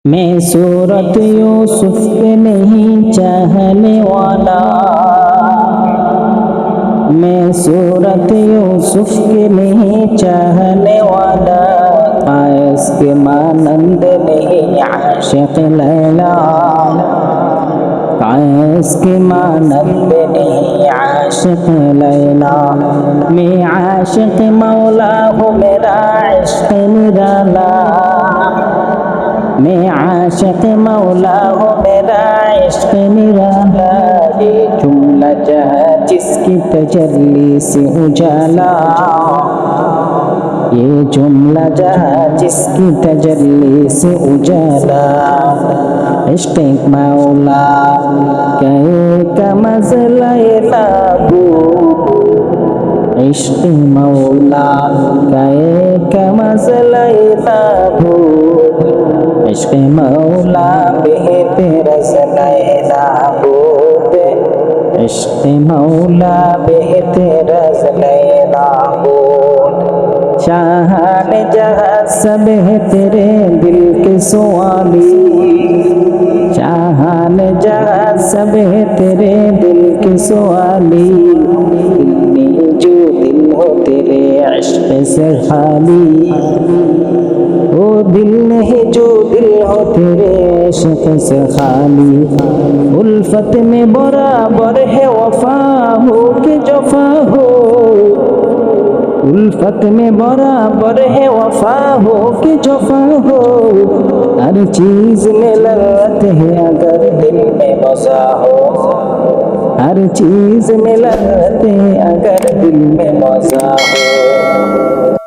मैं सूरत यूसुफ के नहीं चाहने वाला, मैं सूरत यूसुफ के नहीं चाहने वाला, आयस के मानंद नहीं आशिक लैला, आयस के मानंद नहीं आशिक लैला। मैं आशिक मौला हूँ, मेरा इश्क निराला, मैं आशिक मौला हूँ, मेरा इश्क निराला। ये जुमला जहाँ जिसकी तजल्ली से उजाला, ये जुमला जहाँ जिसकी तजल्ली से उजाला। इश्क मौला कहे का मसला लाबू, इश्क मौला कहे का मसला लाबू, इश्क मौला बेहतर ज़लैला बूद, इश्क मौला बेहतर ज़लैला बूद। शाहान जहाँ सब है तेरे दिल के सवाली, शाहान जहाँ सब है तेरे दिल के सवाली। दिल में जो दिल हो तेरे इश्क से खाली, वो दिल नहीं जो दिल हो तेरे इश्क से खाली। उल्फत में बराबर है वफा हो कि जफा हो, उल्फत में बराबर है वफा हो कि जफा हो। हर चीज में लल्लत है अगर दिल में मजा हो, हर चीज में लल्लत है अगर दिल में मजा हो।